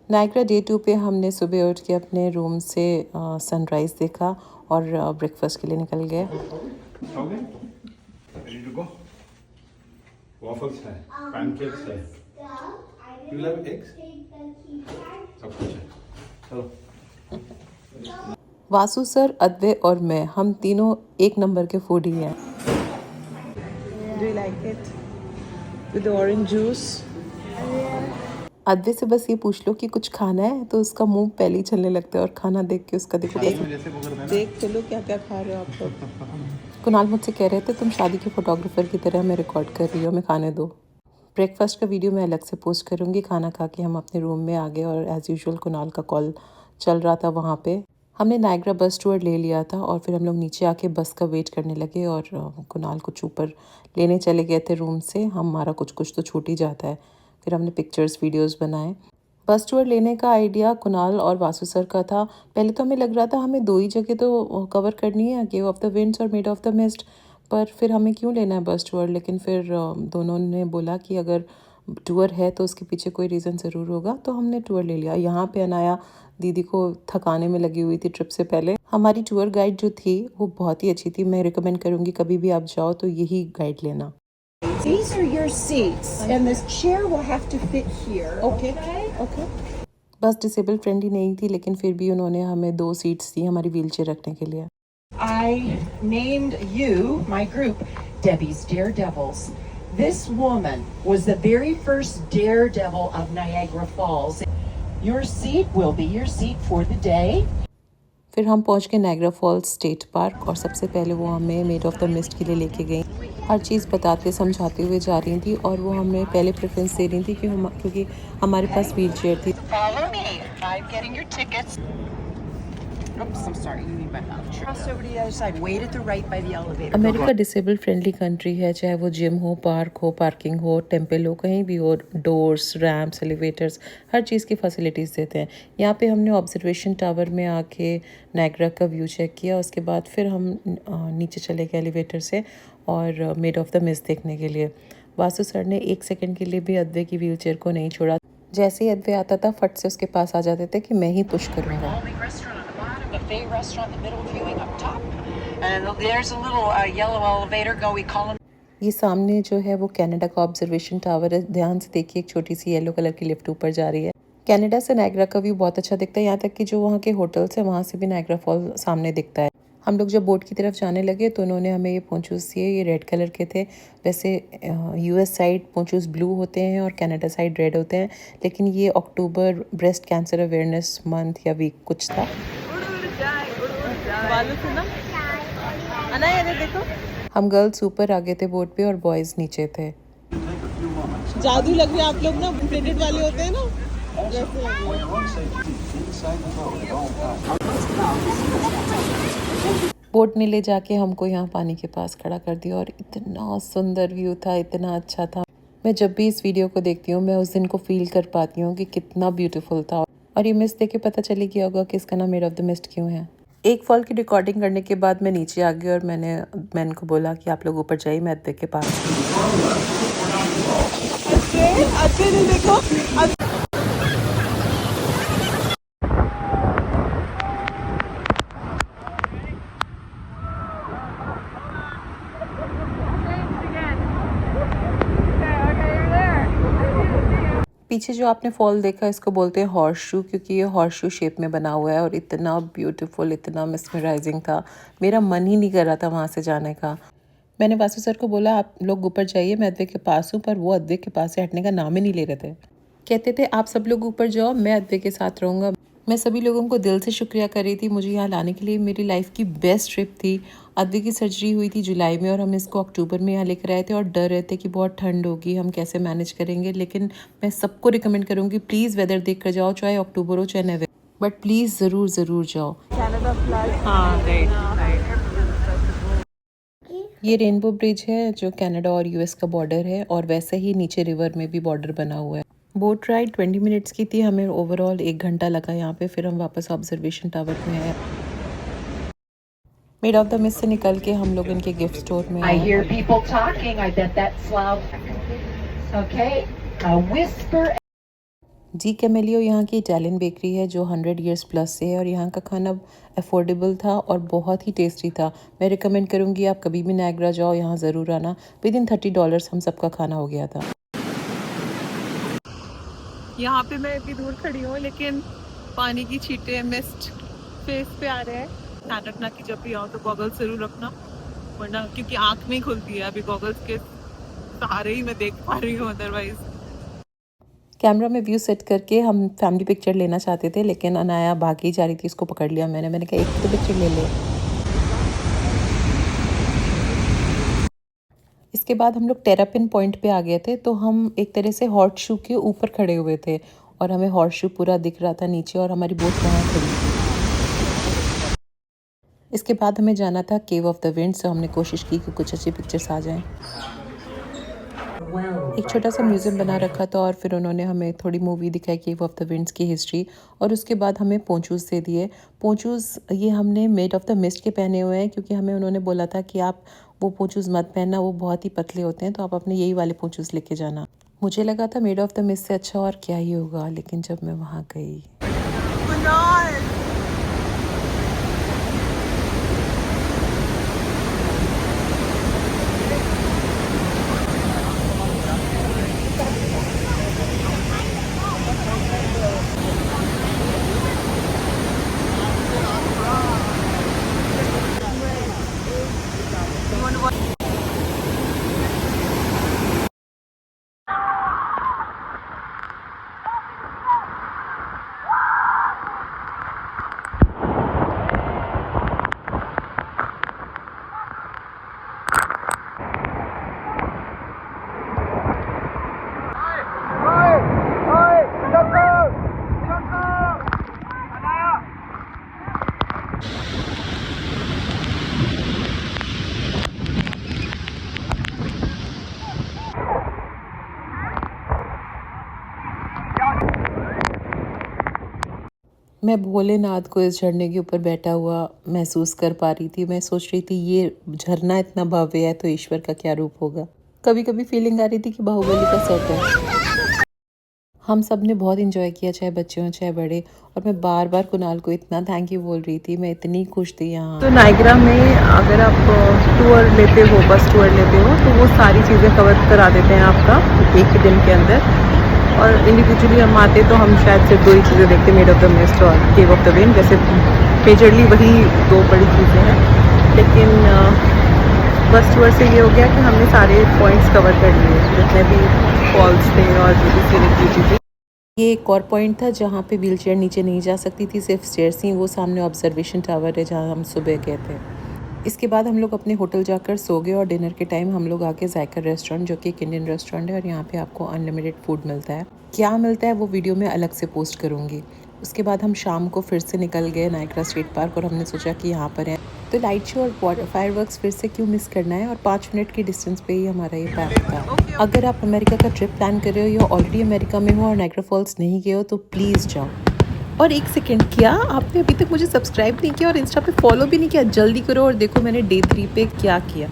Niagara day 2 पे हमने सुबह उठ के अपने रूम से सनराइज़ देखा और ब्रेकफास्ट के लिए निकल गए। Okay, ready to go? Waffles है, pancakes है। You love eggs? सब कुछ है। चलो। वासु सर, अद्वै और मैं, हम तीनों एक नंबर के फूडी हैं। Do you like it? With the orange juice? Advait से बस ये पूछ लो कि कुछ खाना है तो उसका मुंह पहले ही चलने लगता है और खाना देख के उसका देखो कैसे। देख चलो क्या क्या खा रहे हो आप लोग। कुणाल मुझसे कह रहे थे तुम शादी के फोटोग्राफर की तरह मैं रिकॉर्ड कर रही हो, मैं खाने दो। ब्रेकफास्ट का वीडियो मैं अलग से पोस्ट करूँगी। खाना खा के हम अपने रूम में आ गए और एज़ यूजुअल कुणाल का कॉल चल रहा था वहाँ पे। हमने नायग्रा बस टूर ले लिया था और फिर हम लोग नीचे आके बस का वेट करने लगे और कुणाल कुछ ऊपर लेने चले गए थे रूम से। हमारा कुछ कुछ तो छूट ही जाता है। फिर हमने पिक्चर्स वीडियोस बनाए। बस टूर लेने का आइडिया कुणाल और वासु सर का था। पहले तो हमें लग रहा था हमें 2 ही जगह तो कवर करनी है, केव ऑफ द विंड्स और मेड ऑफ द मिस्ट, पर फिर हमें क्यों लेना है बस टूर। लेकिन फिर दोनों ने बोला कि अगर टूर है तो उसके पीछे कोई रीज़न ज़रूर होगा, तो हमने टूर ले लिया। यहाँ पे अनाया दीदी को थकाने में लगी हुई थी ट्रिप से पहले। हमारी टूर गाइड जो थी वो बहुत ही अच्छी थी। मैं रिकमेंड करूँगी कभी भी आप जाओ तो यही गाइड लेना। These are your seats, and this chair will have to fit here. Okay. Okay. बस डिसेबल फ्रेंडली नहीं थी लेकिन फिर भी उन्होंने हमें 2 सीट्स दी हमारी व्हीलचेयर रखने के लिए। I named you, my group, Debbie's Daredevils. This woman was the very first daredevil of Niagara Falls. Your seat will be your seat for the day. फिर हम पहुंच गए नायग्रा फॉल्स स्टेट पार्क और सबसे पहले वो हमें मेड ऑफ द मिस्ट के लिए लेके गई। हर चीज़ बताते समझाते हुए जा रही थी और वो हमें पहले प्रेफरेंस दे रही थी क्योंकि हमारे पास व्हील चेयर थी। Follow me. I'm getting your tickets. Oops, I'm sorry. You need my mouth. Cross over to the other side. Wait at the right by the elevator. America disable friendly country है, चाहे वो gym हो, park हो, parking हो, temple हो, कहीं भी हो, डोर्स, रैम्प्स, एलिवेटर्स, हर चीज़ की फैसिलिटीज़ देते हैं। यहाँ पे हमने ऑब्जर्वेशन टावर में आके नायग्रा का व्यू चेक किया। उसके बाद फिर हम नीचे चले गए एलिवेटर से और मेड ऑफ द मिस्ट देखने के लिए। वासु सर ने 1 सेकंड के लिए भी अद्वै की व्हील चेयर को नहीं छोड़ा। जैसे ही अद्वै आता था फट से उसके पास आ जाते थे कि मैं ही पुश करूँगा। Buffet restaurant in the middle, viewing up top, and there's a little yellow elevator. We call them. ये सामने जो है वो कनाडा का ऑब्जर्वेशन टावर है। ध्यान से देखिए, एक छोटी सी येलो कलर की लिफ्ट ऊपर जा रही है। कनाडा से नायग्रा का व्यू बहुत अच्छा दिखता है, यहाँ तक कि जो वहाँ के होटल्स हैं वहाँ से भी नायग्रा फॉल सामने दिखता है। हम लोग जब बोट की तरफ जाने लगे तो उन्होंने हमें ये पोंचूस दिए, ये रेड कलर के थे। वैसे यूएस साइड पोंचूस ब्लू होते हैं और कनाडा साइड रेड होते हैं, लेकिन ये अक्टूबर ब्रेस्ट कैंसर अवेयरनेस मंथ या वीक कुछ था। देखो हम गर्ल्स ऊपर आ गए थे बोट पे और बॉयज़ नीचे थे। जादू लग रहा है। आप लोग ना प्रिंटेड वाले होते हैं ना, बोट ने ले जाके हमको यहाँ पानी के पास खड़ा कर दिया और इतना सुंदर व्यू था, इतना अच्छा था। मैं जब भी इस वीडियो को देखती हूँ मैं उस दिन को फील कर पाती हूँ कि कितना ब्यूटीफुल था। और ये मिस्ट देख के पता चली गया होगा कि इसका नाम मेड ऑफ द मिस्ट क्यों है। एक फॉल की रिकॉर्डिंग करने के बाद मैं नीचे आ गई और मैंने इनको बोला कि आप लोग ऊपर जाइए, मैं अद्वै के पास। अच्छे नहीं देखो। पीछे जो आपने फॉल देखा इसको बोलते हैं हॉर्स शू, क्योंकि ये हॉर्स शू शेप में बना हुआ है और इतना ब्यूटीफुल, इतना मिसमराइजिंग था, मेरा मन ही नहीं कर रहा था वहाँ से जाने का। मैंने वासु सर को बोला आप लोग ऊपर जाइए, मैं अद्वै के पास हूँ, पर वो अद्वै के पास से हटने का नाम ही नहीं ले रहे थे। कहते थे आप सब लोग ऊपर जाओ, मैं अद्वै के साथ रहूँगा। मैं सभी लोगों को दिल से शुक्रिया कर रही थी मुझे यहाँ लाने के लिए। मेरी लाइफ की बेस्ट ट्रिप थी। अद्वै की सर्जरी हुई थी जुलाई में और हम इसको अक्टूबर में यहाँ लेकर आए थे और डर रहे थे कि बहुत ठंड होगी, हम कैसे मैनेज करेंगे। लेकिन मैं सबको रिकमेंड करूँगी प्लीज़ वेदर देख कर जाओ, चाहे अक्टूबर हो चाहे नवंबर, बट प्लीज़ ज़रूर जाओ। ये रेनबो ब्रिज है जो कनाडा और यूएस का बॉर्डर है और वैसे ही नीचे रिवर में भी बॉर्डर बना हुआ है। बोट राइड 20 मिनट्स की थी, हमें ओवरऑल 1 घंटा लगा यहाँ पे। फिर हम वापस ऑब्जर्वेशन टावर में आए। मेड ऑफ द मिस्ट से निकल के हम लोग इनके गिफ्ट स्टोर में I hear people talking. I bet that's loud. Okay. A whisper. जी कैमेलियो यहाँ की इटालियन बेकरी है जो 100 ईयर्स प्लस से है और यहाँ का खाना अफोर्डेबल था और बहुत ही टेस्टी था। मैं रिकमेंड करूँगी आप कभी भी नायग्रा जाओ यहाँ ज़रूर आना। विदिन $30 हम सबका खाना हो गया था। यहाँ पे मैं इतनी दूर खड़ी हूँ लेकिन पानी की छींटे मिस्ट फेस पे आ रहे हैं। ध्यान रखना कि जब भी आओ तो गॉगल्स जरूर रखना, वरना क्योंकि आँख में ही खुलती है अभी गॉगल्स के सहारे ही मैं देख पा रही हूँ, अदरवाइज। कैमरा में व्यू सेट करके हम फैमिली पिक्चर लेना चाहते थे लेकिन अनाया भागी जा रही थी, इसको पकड़ लिया मैंने कहा एक तो पिक्चर ले ले। इसके बाद हम लोग टेरापिन पॉइंट पे आ गए थे, तो हम एक तरह से हॉर्स शू के ऊपर खड़े हुए थे और हमें हॉर्स शू पूरा दिख रहा था नीचे और हमारी बोट वहाँ खड़ी थी। इसके बाद हमें जाना था केव ऑफ द विंड्स, तो हमने कोशिश की कि कुछ अच्छी पिक्चर्स आ जाएं। एक छोटा सा म्यूज़ियम बना रखा था और फिर उन्होंने हमें थोड़ी मूवी दिखाई केव ऑफ द विंड्स की हिस्ट्री, और उसके बाद हमें पोंचूज़ दे दिए। पोंचूज़ ये हमने मेड ऑफ द मिस्ट के पहने हुए हैं क्योंकि हमें उन्होंने बोला था कि आप वो पोंचूज़ मत पहनना, वो बहुत ही पतले होते हैं, तो आप अपने यही वाले पोंचूज़ लेके जाना। मुझे लगा था मेड ऑफ द मिस्ट से अच्छा और क्या ही होगा, लेकिन जब मैं वहाँ गई मैं भोलेनाथ को इस झरने के ऊपर बैठा हुआ महसूस कर पा रही थी। मैं सोच रही थी ये झरना इतना भव्य है तो ईश्वर का क्या रूप होगा। कभी कभी फीलिंग आ रही थी कि बाहुबली का सेट है। हम सब ने बहुत इंजॉय किया, चाहे बच्चे हों चाहे बड़े, और मैं बार बार कुणाल को इतना थैंक यू बोल रही थी, मैं इतनी खुश थी यहाँ। तो नायग्रा में अगर आप टूर लेते हो, बस टूर लेते हो, तो वो सारी चीज़ें कवर करा देते हैं आपका एक ही दिन के अंदर। और इंडिविजुअली हम आते तो हम शायद सिर्फ 2 ही चीज़ें देखते, मेड ऑफ द मिस्ट और केव ऑफ द विंड, जैसे मेजरली वही 2 बड़ी चीज़ें हैं। लेकिन बस टूर से ये हो गया कि हमने सारे पॉइंट्स कवर कर लिए, जितने भी फॉल्स थे और जो भी सीनिक ब्यूटी थी। ये एक और पॉइंट था जहाँ पे व्हीलचेयर नीचे नहीं जा सकती थी, सिर्फ स्टेयर्स थी। वो सामने ऑब्जर्वेशन टावर है जहाँ हम सुबह गए थे। इसके बाद हम लोग अपने होटल जाकर सो गए और डिनर के टाइम हम लोग आके जायका रेस्टोरेंट, जो कि एक इंडियन रेस्टोरेंट है, और यहाँ पे आपको अनलिमिटेड फूड मिलता है। क्या मिलता है वो वीडियो में अलग से पोस्ट करूँगी। उसके बाद हम शाम को फिर से निकल गए नायग्रा स्टेट पार्क, और हमने सोचा कि यहाँ पर है तो लाइट शो और फायरवर्क्स फिर से क्यों मिस करना है, और 5 मिनट की डिस्टेंस पे ही हमारा ये पार्क था। अगर आप अमेरिका का ट्रिप प्लान कर रहे हो या ऑलरेडी अमेरिका में हो और नायग्रा फॉल्स नहीं गए हो तो प्लीज़ जाओ। और एक सेकंड, क्या आपने अभी तक मुझे सब्सक्राइब नहीं किया और इंस्टा पे फॉलो भी नहीं किया? जल्दी करो और देखो मैंने डे 3 पे क्या किया।